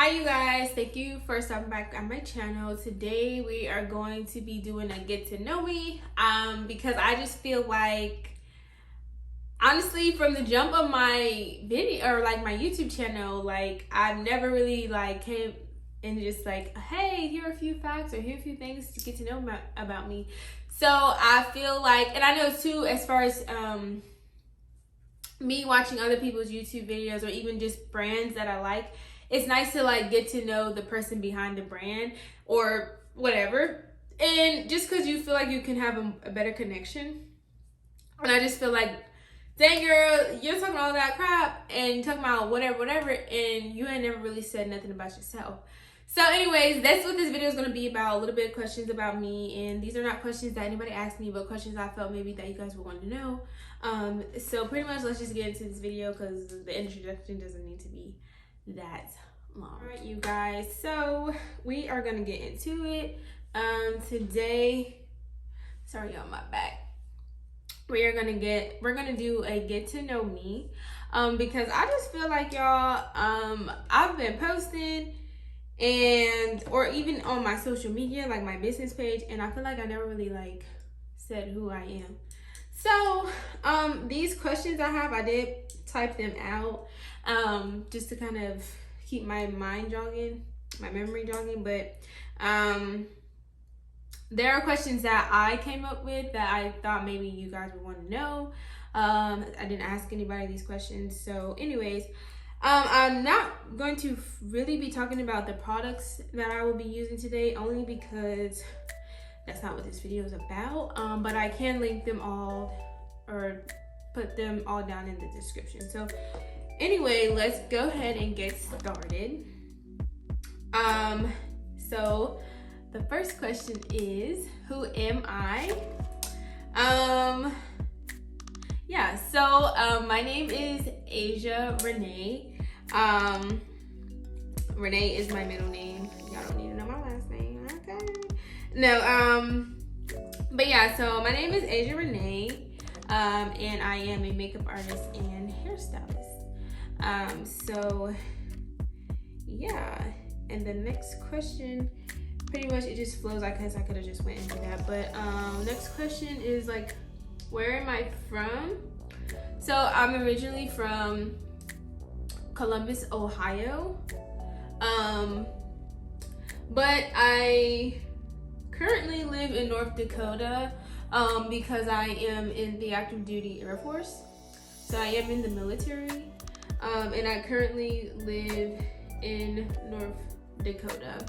Hi you guys, thank you for stopping back on my channel. Today we are going to be doing a get to know me because I just feel like, honestly, from the jump of my video or like my YouTube channel, like I've never really like came and just like, hey, here are a few facts or here are a few things to get to know about me. So I feel like, and I know too, as far as me watching other people's YouTube videos or even just brands that I like, it's nice to like get to know the person behind the brand or whatever. And just because you feel like you can have a better connection. And I just feel like, dang girl, you're talking all that crap and talking about whatever, and you ain't never really said nothing about yourself. So anyways, that's what this video is going to be about, a little bit of questions about me. And these are not questions that anybody asked me, but questions I felt maybe that you guys would want to know. So pretty much let's just get into this video because the introduction doesn't need to be that long. All right, you guys, so we are going to get into it. Today, sorry on my back. We're gonna do a get to know me because I just feel like y'all I've been posting and or even on my social media, like my business page, and I feel like I never really like said who I am. So these questions I have, I did type them out just to kind of keep my mind jogging, my memory jogging, but there are questions that I came up with that I thought maybe you guys would want to know. I didn't ask anybody these questions. So anyways, I'm not going to really be talking about the products that I will be using today, only because that's not what this video is about. But I can link them all or put them all down in the description. So anyway, let's go ahead and get started. So the first question is, who am I? My name is Azja Rene. Rene is my middle name. Y'all don't need to know my last name, okay? No, but yeah, so my name is Azja Rene, and I am a makeup artist and hairstylist. Yeah, and the next question, pretty much it just flows. I guess I could have just went into that, but next question is like, where am I from? So I'm originally from Columbus, Ohio, but I currently live in North Dakota because I am in the active duty Air Force. So I am in the military, and I currently live in North Dakota.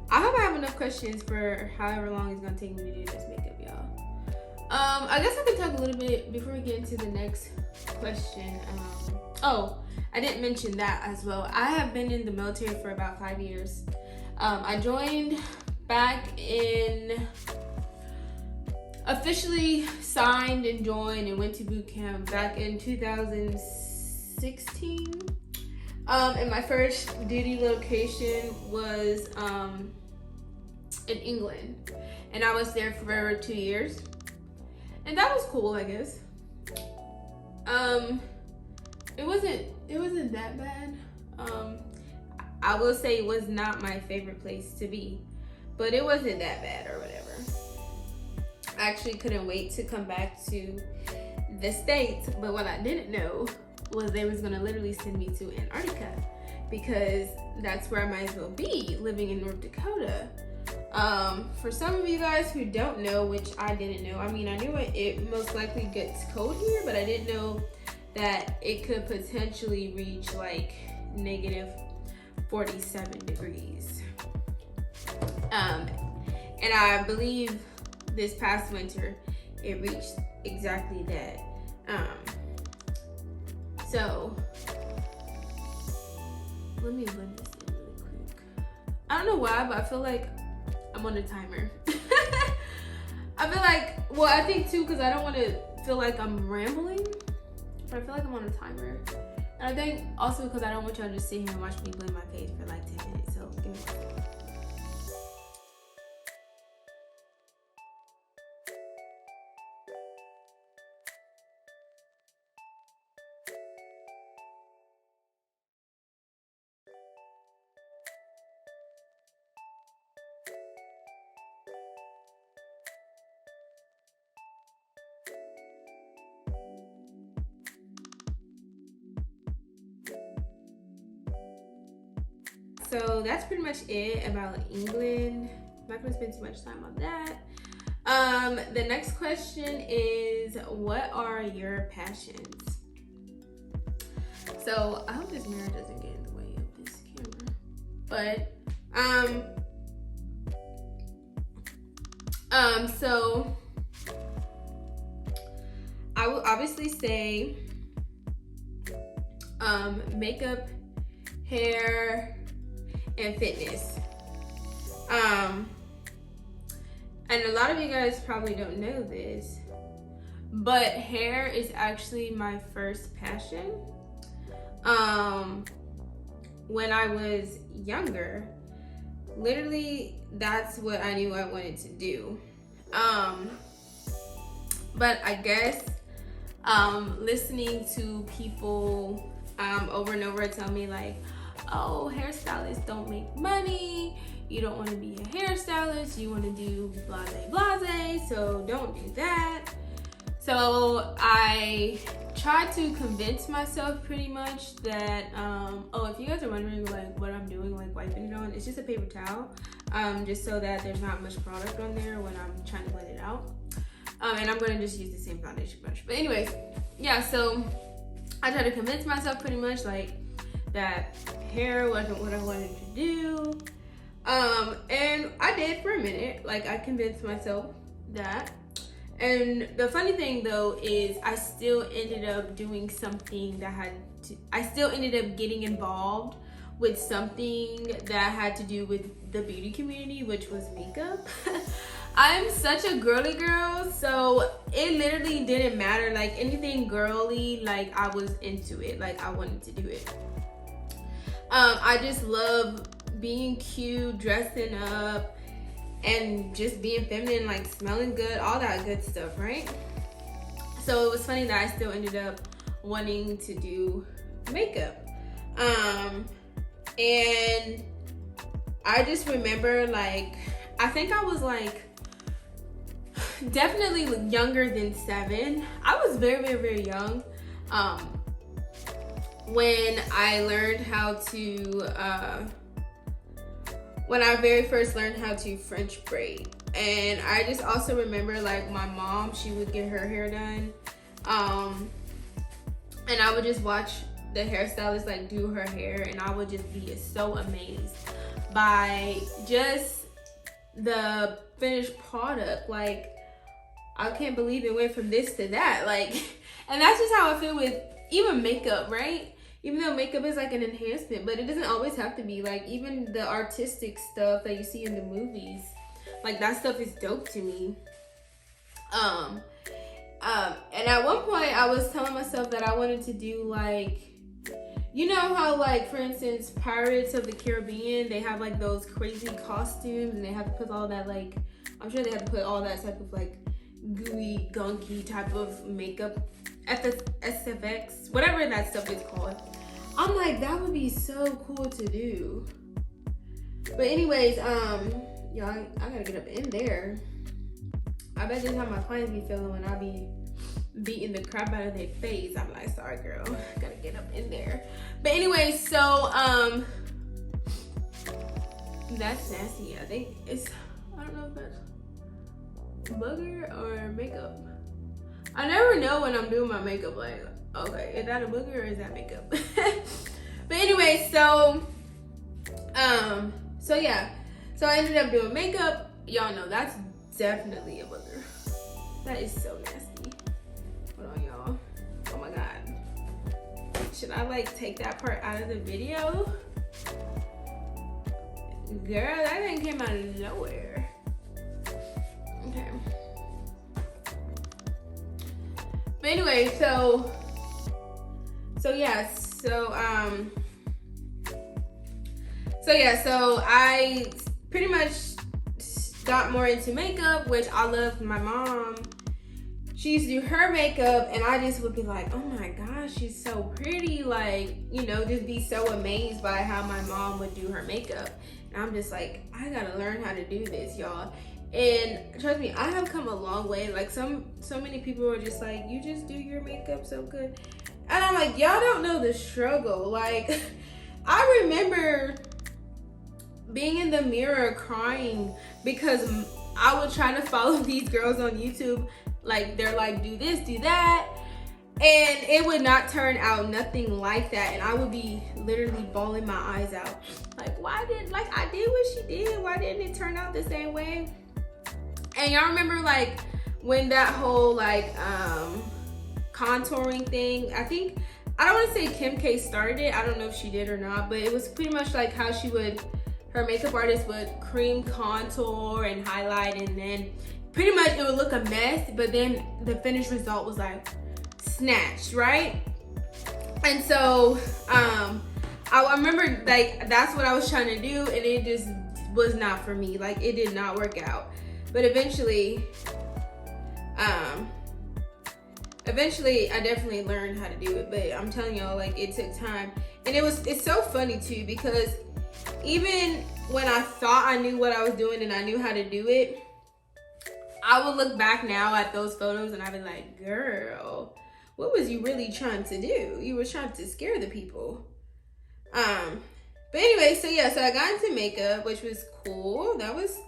I hope I have enough questions for however long it's gonna take me to do this makeup, y'all. I guess I could talk a little bit before we get into the next question. Oh, I didn't mention that as well. I have been in the military for about 5 years. I joined back in, officially signed and joined and went to boot camp back in 2016. And my first duty location was in England, and I was there for 2 years, and that was cool, I guess. It wasn't that bad. I will say it was not my favorite place to be, but it wasn't that bad or whatever. I actually couldn't wait to come back to the States, but what I didn't know was they was gonna literally send me to Antarctica, because that's where I might as well be, living in North Dakota. For some of you guys who don't know, which I didn't know, I mean, I knew it most likely gets cold here, but I didn't know that it could potentially reach like negative 47 degrees. And I believe this past winter it reached exactly that. So let me blend this in really quick. I don't know why, but I feel like I'm on a timer. I feel like, well, I think too, because I don't want to feel like I'm rambling, but I feel like I'm on a timer. And I think also because I don't want y'all to just sit here and watch me blend my face for like 10 minutes. So give me 1 second. so that's pretty much it about England. I'm not gonna spend too much time on that. The next question is, what are your passions? So I hope this mirror doesn't get in the way of this camera. But so I will obviously say makeup, hair, and fitness. And a lot of you guys probably don't know this, but hair is actually my first passion. When I was younger, literally that's what I knew I wanted to do. But I guess listening to people over and over tell me like, oh, hairstylists don't make money, you don't want to be a hairstylist, you want to do blase, so don't do that. So I tried to convince myself pretty much that, oh, if you guys are wondering like what I'm doing, like wiping it on, it's just a paper towel, just so that there's not much product on there when I'm trying to blend it out. And I'm gonna just use the same foundation brush. But anyways, yeah, so I tried to convince myself pretty much like that hair wasn't what I wanted to do. And I did for a minute, like I convinced myself that. And the funny thing though is I still ended up doing something that I still ended up getting involved with something that had to do with the beauty community, which was makeup. I'm such a girly girl, so it literally didn't matter, like anything girly, like I was into it, like I wanted to do it. I just love being cute, dressing up, and just being feminine, like smelling good, all that good stuff, right? So it was funny that I still ended up wanting to do makeup. And I just remember, like, I think I was like definitely younger than 7. I was very, very, very young when I learned how to when I very first learned how to French braid. And I just also remember like my mom, she would get her hair done, and I would just watch the hairstylist like do her hair, and I would just be so amazed by just the finished product. Like, I can't believe it went from this to that, like. And that's just how I feel with even makeup, right? Even though makeup is like an enhancement, but it doesn't always have to be. Like, even the artistic stuff that you see in the movies, like that stuff is dope to me. And at one point I was telling myself that I wanted to do like, you know how like, for instance, Pirates of the Caribbean, they have like those crazy costumes and they have to put all that, like, I'm sure they have to put all that type of like gooey, gunky type of makeup, SFX, whatever that stuff is called. I'm like, that would be so cool to do. But anyways, y'all, I gotta get up in there. I bet this is how my clients be feeling when I be beating the crap out of their face. I'm like, sorry girl, gotta get up in there. But anyway, so that's nasty. I think it's, I don't know if that's booger or makeup. I never know when I'm doing my makeup, like, okay, is that a booger or is that makeup? But anyway, so yeah, so I ended up doing makeup. Y'all know that's definitely a booger. That is so nasty. Hold on, y'all. Oh my god. Should I like take that part out of the video? Girl, that thing came out of nowhere. Okay. But anyway, so I pretty much got more into makeup, which I love. My mom, she used to do her makeup, and I just would be like, oh my gosh, she's so pretty, like, you know, just be so amazed by how my mom would do her makeup. And I'm just like, I gotta learn how to do this, y'all. And trust me, I have come a long way. Like, so many people are just like, you just do your makeup so good. And I'm like, y'all don't know the struggle. Like, I remember being in the mirror crying because I would try to follow these girls on YouTube. Like, they're like, do this, do that. And it would not turn out nothing like that. And I would be literally bawling my eyes out. Like, I did what she did. Why didn't it turn out the same way? And y'all remember, like, when that whole, like, contouring thing, I don't want to say Kim K started it. I don't know if she did or not. But it was pretty much like how her makeup artist would cream contour and highlight. And then pretty much it would look a mess. But then the finished result was like, snatched, right? And so I remember, like, that's what I was trying to do, and it just was not for me. Like, it did not work out. But eventually I definitely learned how to do it. But I'm telling y'all, like, it took time. And it's so funny too, because even when I thought I knew what I was doing and I knew how to do it, I would look back now at those photos and I'd be like, girl, what was you really trying to do? You were trying to scare the people. But anyway, so yeah, so I got into makeup, which was cool. That was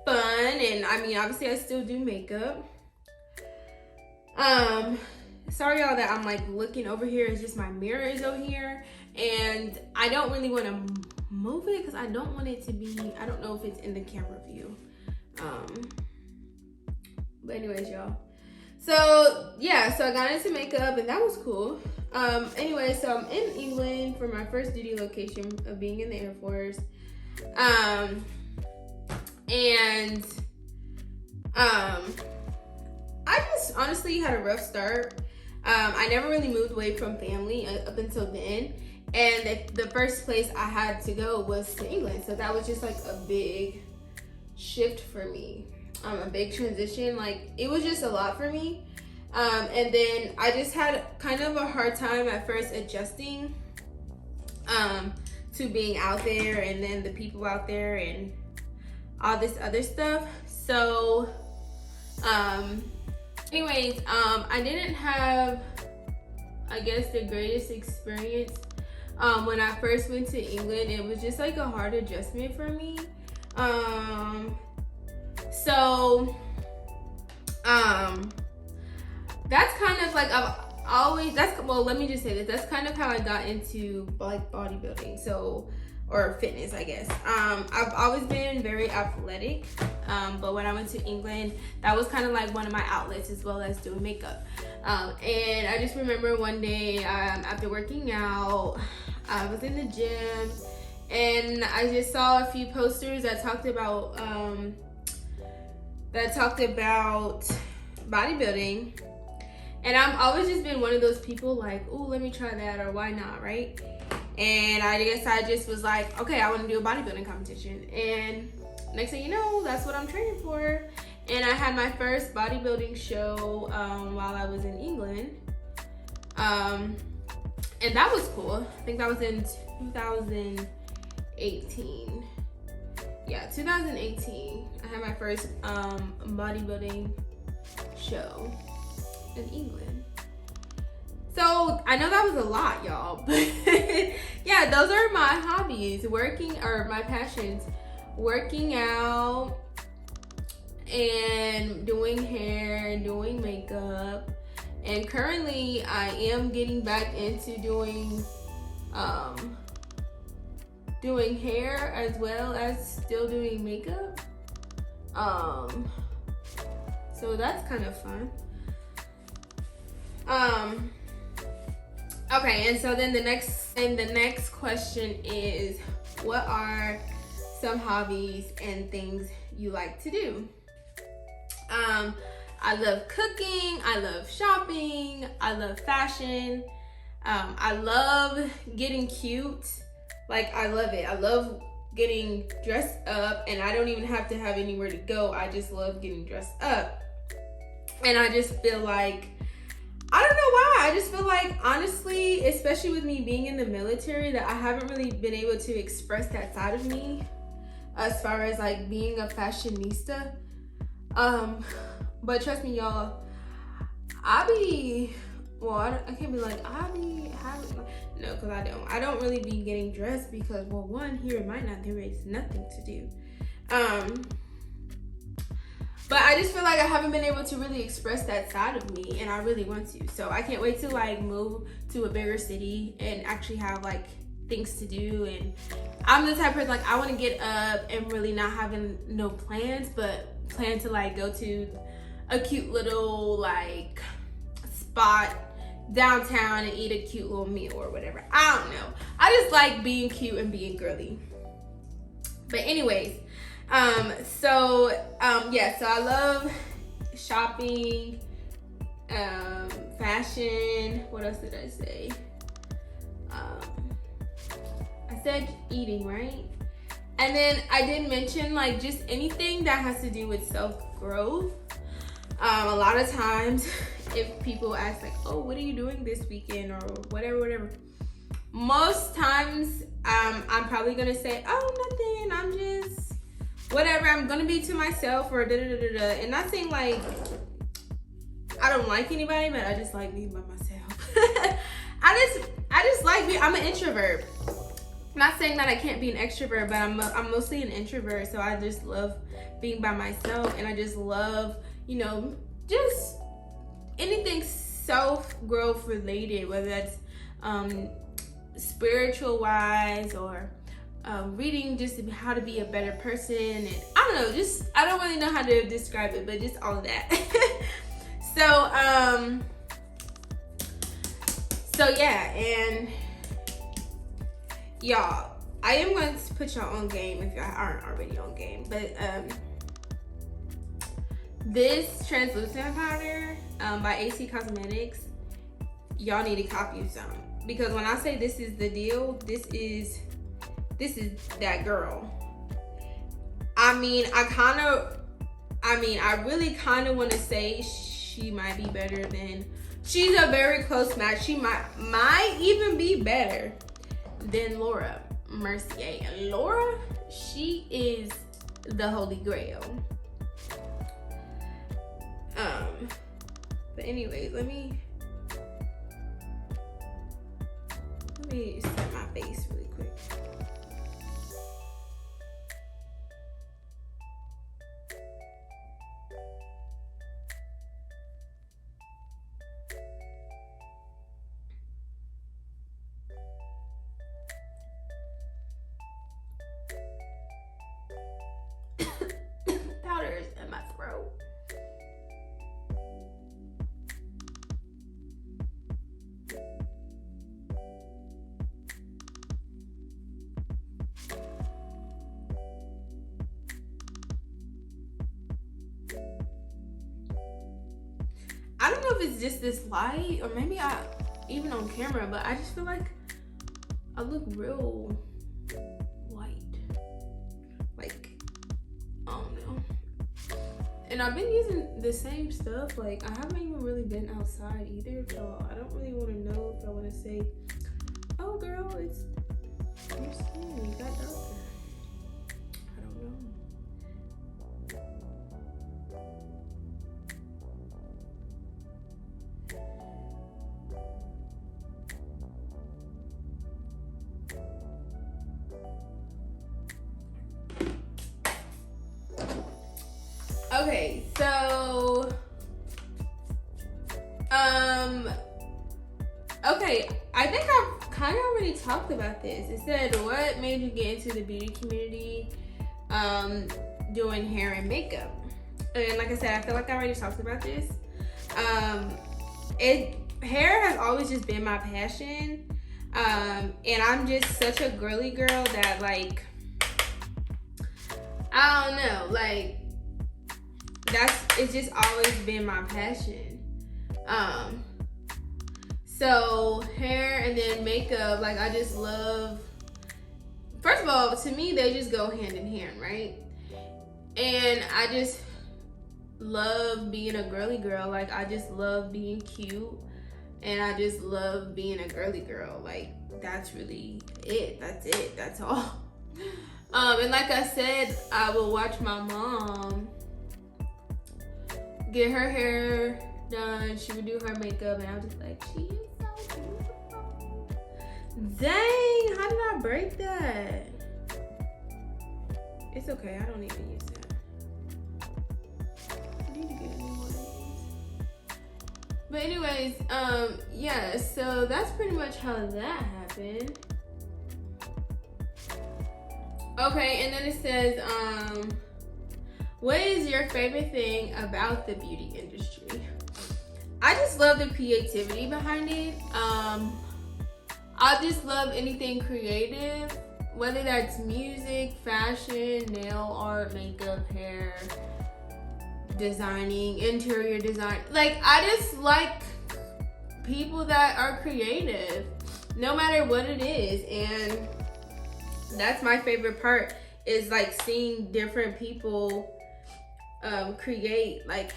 fun. And I mean, obviously I still do makeup. Sorry y'all that I'm like looking over here. It's just my mirror is over here. And I don't really want to move it because I don't want it to be, I don't know if it's in the camera view. But anyways, y'all. So yeah, so I got into makeup and that was cool. Anyway, so I'm in England for my first duty location of being in the Air Force. I just honestly had a rough start. I never really moved away from family up until then. And the first place I had to go was to England. So that was just like a big shift for me. A big transition. Like, it was just a lot for me. And then I just had kind of a hard time at first adjusting to being out there and then the people out there and all this other stuff. So anyways, I didn't have, I guess, the greatest experience when I first went to England. It was just like a hard adjustment for me. That's kind of like, well, let me just say this. That's kind of how I got into like bodybuilding, or fitness, I guess. I've always been very athletic, but when I went to England, that was kind of like one of my outlets, as well as doing makeup. And I just remember one day, after working out, I was in the gym, and I just saw a few posters that talked about bodybuilding. And I've always just been one of those people like, ooh, let me try that, or why not, right? And I guess I just was like, okay, I want to do a bodybuilding competition. And next thing you know, that's what I'm training for. And I had my first bodybuilding show while I was in England. And that was cool. I think that was in 2018. Yeah, 2018. I had my first bodybuilding show in England. So I know that was a lot, y'all, but yeah, those are my hobbies, my passions, working out and doing hair and doing makeup. And currently I am getting back into doing hair as well as still doing makeup. So that's kind of fun. Okay, and so then the next question is, what are some hobbies and things you like to do? I love cooking, I love shopping, I love fashion, I love getting cute. Like, I love it. I love getting dressed up, and I don't even have to have anywhere to go. I just love getting dressed up. And I just feel like, I don't know why, I just feel like, honestly, especially with me being in the military, that I haven't really been able to express that side of me as far as like being a fashionista. But trust me, y'all, I be well, I can't be like, I be having, no, because I don't really be getting dressed because, well, one, here in my not, there is nothing to do. But I just feel like I haven't been able to really express that side of me, and I really want to. So I can't wait to like move to a bigger city and actually have like things to do. And I'm the type of person, like, I want to get up and really not having no plans, but plan to like go to a cute little like spot downtown and eat a cute little meal or whatever. I don't know. I just like being cute and being girly. But anyways, so I love shopping, fashion. What else did I say? I said eating, right? And then I did mention like just anything that has to do with self-growth. A lot of times if people ask like, oh, what are you doing this weekend or whatever, most times I'm probably gonna say, oh, nothing, I'm just whatever, I'm gonna be to myself or da-da-da-da-da. And not saying like I don't like anybody, but I just like being by myself. I just like being, I'm an introvert. Not saying that I can't be an extrovert, but I'm mostly an introvert, so I just love being by myself, and I just love, you know, just anything self-growth related, whether that's spiritual wise or reading just how to be a better person, and I don't know, just I don't really know how to describe it, but just all of that. So yeah, and y'all, I am going to put y'all on game if y'all aren't already on game, but this translucent powder by AC Cosmetics, y'all need to copy some, because when I say this is the deal, this is that girl. I really kind of want to say she might be better than, she's a very close match. She might even be better than Laura Mercier. And Laura, she is the holy grail. But anyways, let me set my face really quick. Powders in my throat. I don't know if it's just this light or maybe even on camera, but I just feel like I look real white. Like, I don't know. And I've been using the same stuff. Like, I haven't even really been outside either, so I don't really want to know if I want to say, oh girl, it's your skin, you got darker. I don't know. Okay, so okay, I think I've kind of already talked about this. It said, what made you get into the beauty community, doing hair and makeup? And like I said, I feel like I already talked about this. Hair has always just been my passion, and I'm just such a girly girl that, like, I don't know, like, it's just always been my passion. So hair and then makeup, like, I just love, first of all, to me, they just go hand in hand, right? And I just love being a girly girl. Like, I just love being cute, and I just love being a girly girl. Like, that's really it. That's all. And like I said, I will watch my mom get her hair done. She would do her makeup, and I was just like, she is so beautiful. Dang, how did I break that? It's okay, I don't need to use that. I need to get a new one of these. But anyways, yeah, so that's pretty much how that happened. Okay, and then it says, what is your favorite thing about the beauty industry? I just love the creativity behind it. I just love anything creative, whether that's music, fashion, nail art, makeup, hair, designing, interior design. Like, I just like people that are creative, no matter what it is. And that's my favorite part, is like seeing different people create. Like,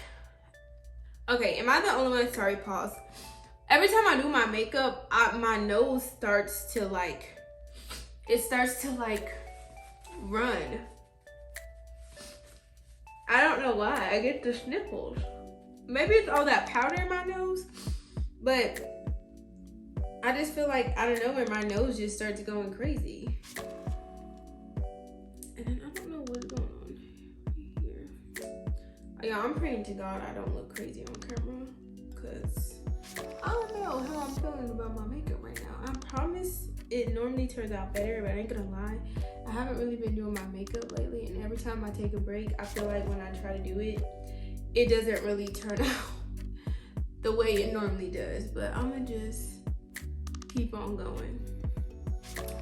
okay, am I the only one? Sorry, pause. Every time I do my makeup, my nose starts to like, it starts to like run. I don't know why. I get the sniffles. Maybe it's all that powder in my nose, but I just feel like, I don't know, when my nose just starts going crazy. And I don't know what's going on here. Yeah, I'm praying to God I don't look crazy on camera, because I don't know how I'm feeling about my makeup right now. I promise it normally turns out better, but I ain't gonna lie, I haven't really been doing my makeup lately, and every time I take a break, I feel like when I try to do it, it doesn't really turn out the way it normally does. But I'm gonna just keep on going.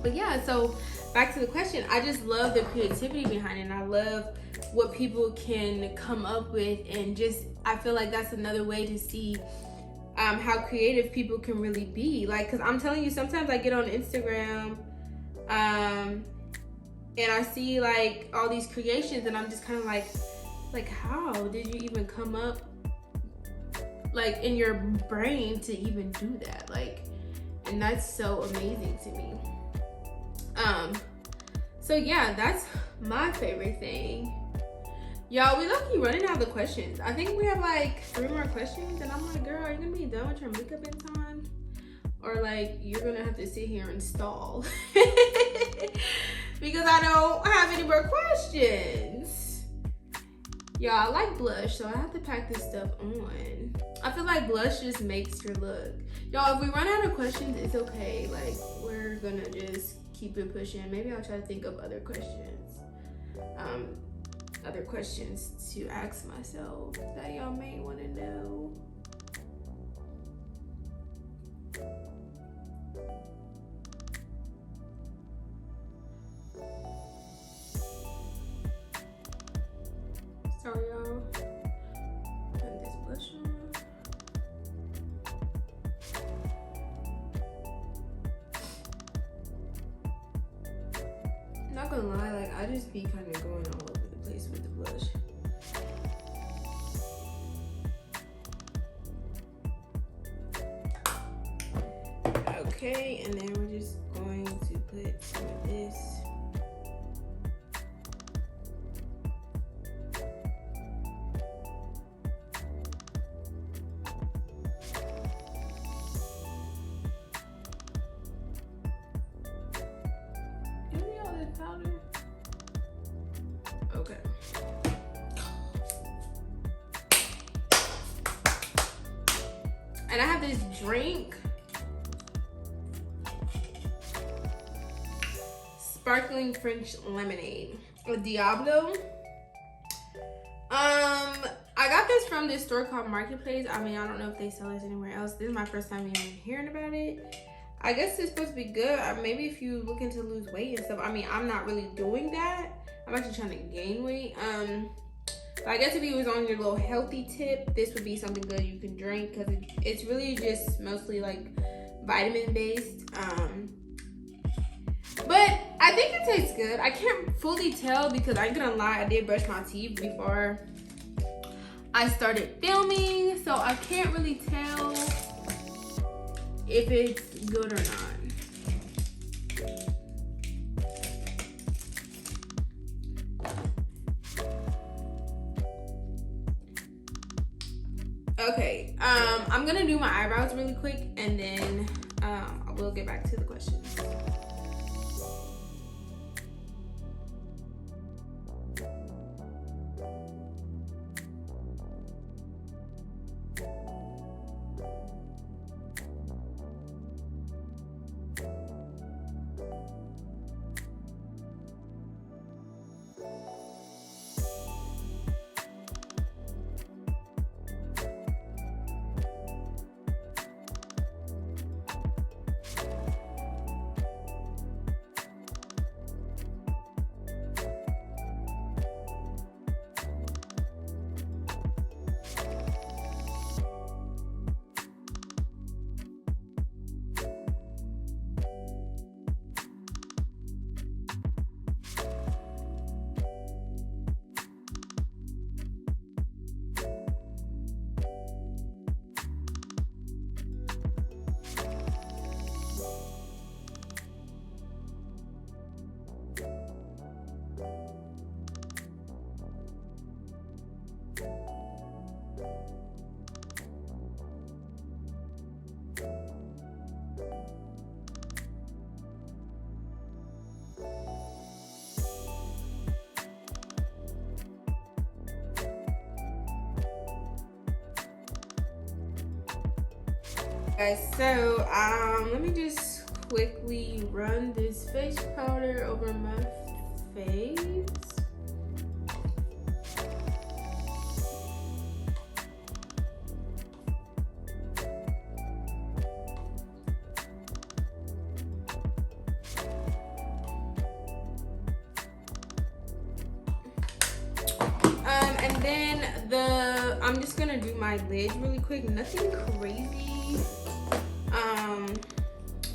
But yeah, so back to the question, I just love the creativity behind it, and I love what people can come up with, and just, I feel like that's another way to see how creative people can really be. Like, because I'm telling you, sometimes I get on Instagram and I see like all these creations, and I'm just kind of like how did you even come up, like, in your brain to even do that? Like, and that's so amazing to me. So yeah, that's my favorite thing. Y'all, we lucky running out of the questions. I think we have like 3 more questions, and I'm like, girl, are you gonna be done with your makeup in time? Or like, you're gonna have to sit here and stall because I don't have any more questions. Y'all, I like blush, so I have to pack this stuff on. I feel like blush just makes your look. Y'all, if we run out of questions, it's okay. Like, we're gonna just keep it pushing. Maybe I'll try to think of other questions. Other questions to ask myself that y'all may want to know. Sorry, y'all. Put this blush on. Not gonna lie, like, I just be kind of going all over the place with the blush. Okay, and then we're just going to put some of this. Give me all this powder. Okay. And I have this drink. Sparkling French lemonade. A Diablo. I got this from this store called Marketplace. I mean, I don't know if they sell this anywhere else. This is my first time even hearing about it. I guess it's supposed to be good. Maybe if you looking to lose weight and stuff. I mean, I'm not really doing that. I'm actually trying to gain weight. But I guess if you was on your little healthy tip, this would be something good you can drink, because it's really just mostly like vitamin based. But I think it tastes good. I can't fully tell because I ain't gonna lie, I did brush my teeth before I started filming, so I can't really tell if it's good or not. Okay, I'm gonna do my eyebrows really quick, and then we'll get back to the questions. Guys, so let me just quickly run this face powder over my face. And then I'm just gonna do my lids really quick, nothing crazy.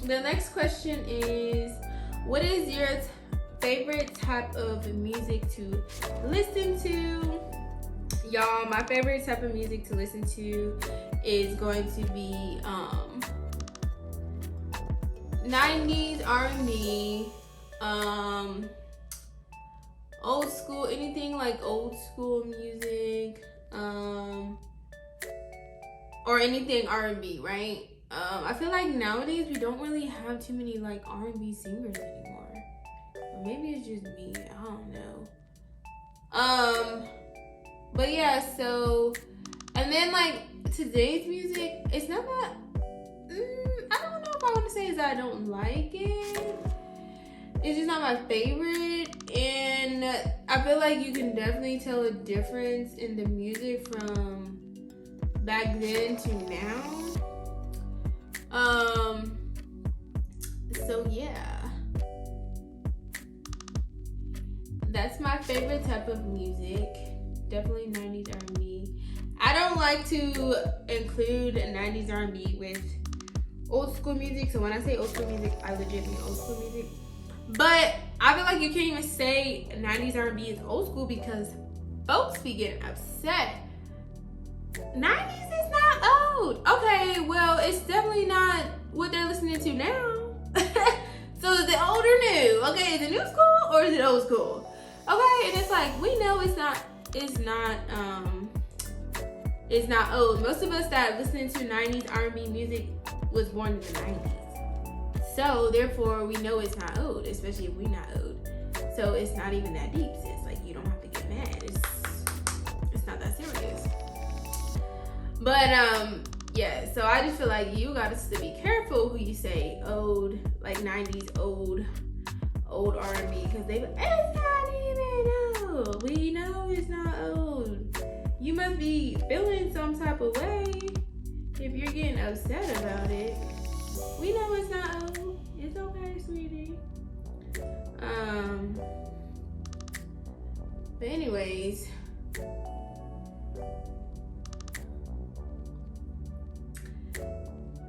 The next question is, what is your favorite type of music to listen to? Y'all, my favorite type of music to listen to is going to be 90s R&B, old school, anything like old school music, or anything R&B, right? I feel like nowadays we don't really have too many like R&B singers anymore. Or maybe it's just me, I don't know. But yeah, so, and then like today's music, it's not that, I don't know if I want to say is that I don't like it. It's just not my favorite, and I feel like you can definitely tell a difference in the music from back then to now. So yeah, that's my favorite type of music. Definitely 90s R&B. I don't like to include 90s R&B with old school music. So when I say old school music, I legit mean old school music. But I feel like you can't even say 90s R&B is old school because folks be getting upset. 90s is not old. Okay, well, it's definitely not what they're listening to now. So is it old or new? Okay, is it new school or is it old school? Okay, and it's like, we know it's not old. Most of us that listening to 90s R&B music was born in the 90s. So therefore we know it's not old, especially if we're not old. So it's not even that deep, sis. Like, you don't have to get mad. It's not that serious. But yeah, so I just feel like you gotta still be careful who you say old, like 90s old R&B, because it's not even old. We know it's not old. You must be feeling some type of way if you're getting upset about it. We know it's not old. It's okay, sweetie. But anyways,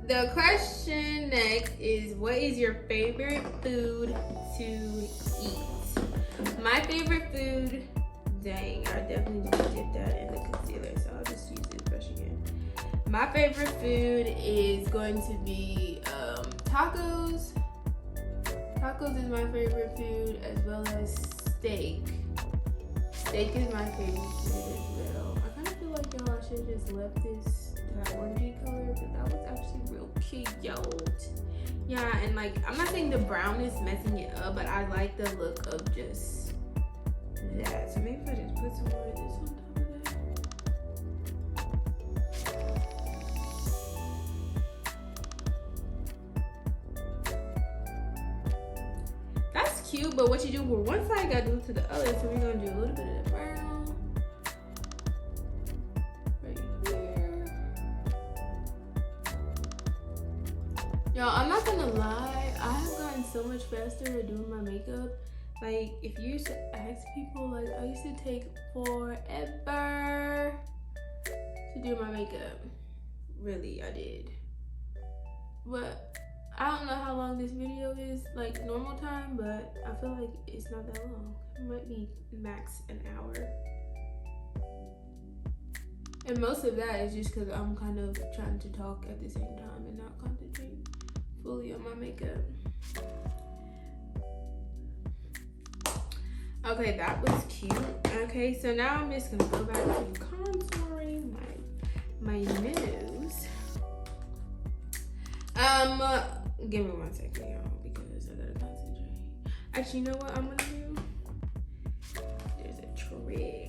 the question next is, what is your favorite food to eat? My favorite food, dang, I definitely just did that in the concealer, so I'll just use this brush again. My favorite food is going to be tacos. Tacos is my favorite food, as well as steak. Steak is my favorite food as well. I kind of feel like y'all should have just left this that orangey color, but that was actually real cute. Yeah, and like, I'm not saying the brown is messing it up, but I like the look of just that. So maybe if I just put some more of this on top of that. That's cute, but what you do for one side, you gotta do it to the other. So we're gonna do a little bit of the brown right here. Y'all, I'm not gonna lie, I have gotten so much faster at doing my makeup. Like, if you used to ask people, like, I used to take forever to do my makeup. Really, I did. But I don't know how long this video is, like normal time, but I feel like it's not that long. It might be max an hour. And most of that is just because I'm kind of trying to talk at the same time and not concentrate fully on my makeup. Okay, that was cute. Okay, so now I'm just gonna go back to contouring my nose. Give me 1 second, y'all, because I gotta concentrate. Actually, you know what I'm gonna do? There's a trick.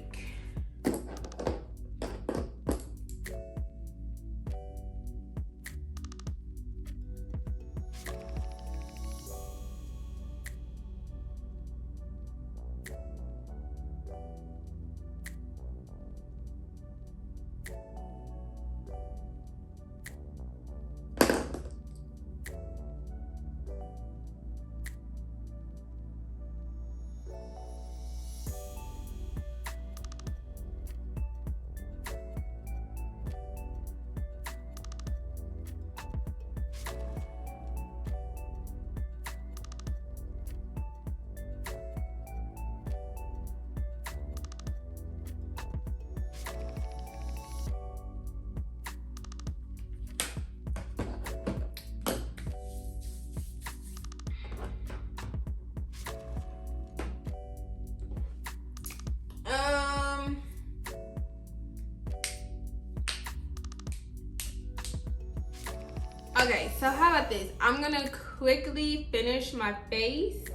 Okay, so how about this? I'm gonna quickly finish my face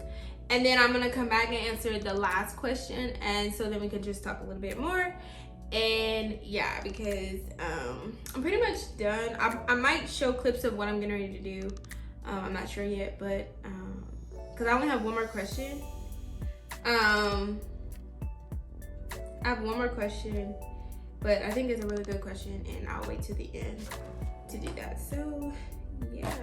and then I'm gonna come back and answer the last question, and so then we can just talk a little bit more. And yeah, because I'm pretty much done. I might show clips of what I'm getting ready to do. I'm not sure yet, but because I only have one more question. I have one more question, but I think it's a really good question, and I'll wait till the end to do that. So yeah.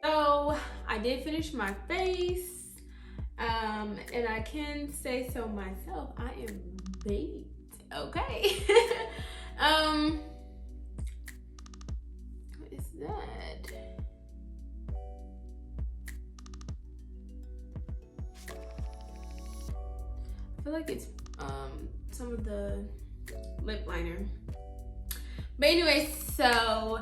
So I did finish my face, and I can say so myself, I am baked, okay? What is that? I feel like it's some of the lip liner. But anyway, so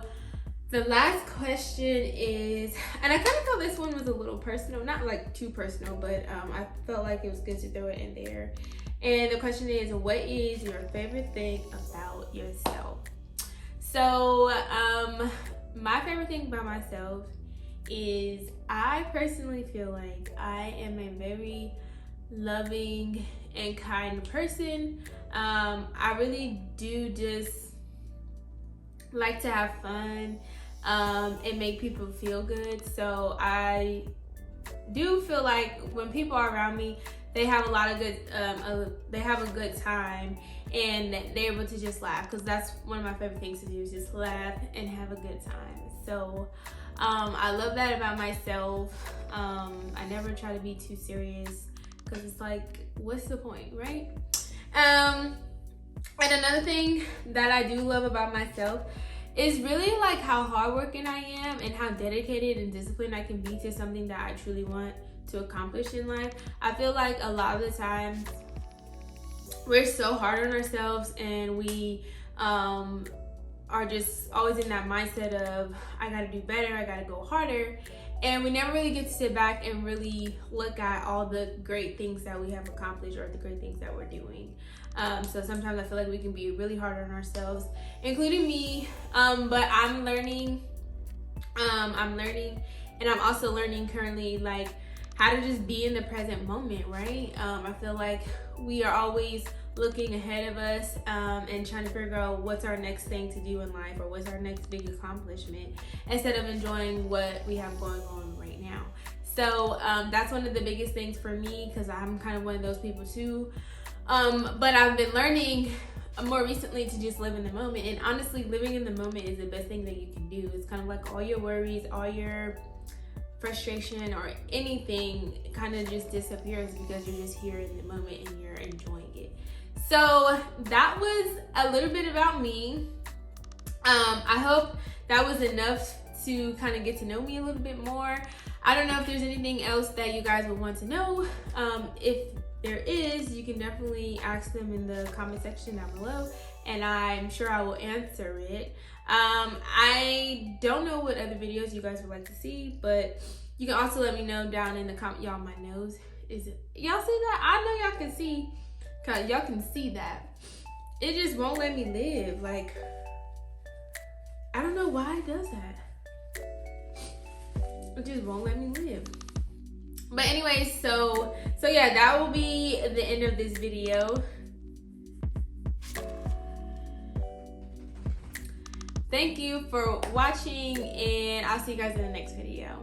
the last question is, and I kind of thought this one was a little personal, not like too personal, but I felt like it was good to throw it in there. And the question is, what is your favorite thing about yourself? So my favorite thing about myself is I personally feel like I am a very loving and kind person. I really do just like to have fun and make people feel good. So I do feel like when people are around me, they have a lot of good, they have a good time, and they're able to just laugh, because that's one of my favorite things to do, is just laugh and have a good time. So I love that about myself. I never try to be too serious, because it's like, what's the point, right? And another thing that I do love about myself is really like how hardworking I am and how dedicated and disciplined I can be to something that I truly want to accomplish in life. I feel like a lot of the time we're so hard on ourselves, and we are just always in that mindset of, I gotta do better, I gotta go harder, and we never really get to sit back and really look at all the great things that we have accomplished or the great things that we're doing. So sometimes I feel like we can be really hard on ourselves, including me, but I'm learning, and I'm also learning currently, like, how to just be in the present moment, right? I feel like we are always looking ahead of us and trying to figure out what's our next thing to do in life, or what's our next big accomplishment, instead of enjoying what we have going on right now. So that's one of the biggest things for me, because I'm kind of one of those people too. But I've been learning more recently to just live in the moment, and honestly, living in the moment is the best thing that you can do. It's kind of like all your worries, all your frustration or anything kind of just disappears, because you're just here in the moment and you're enjoying it. So that was a little bit about me. I hope that was enough to kind of get to know me a little bit more. I don't know if there's anything else that you guys would want to know. If there is, you can definitely ask them in the comment section down below, and I'm sure I will answer it. I don't know what other videos you guys would like to see, but you can also let me know down in the comment. Y'all, my nose is, y'all see that? I know y'all can see, cause y'all can see that. It just won't let me live. Like, I don't know why it does that. It just won't let me live. But anyways, so yeah, that will be the end of this video. Thank you for watching, and I'll see you guys in the next video.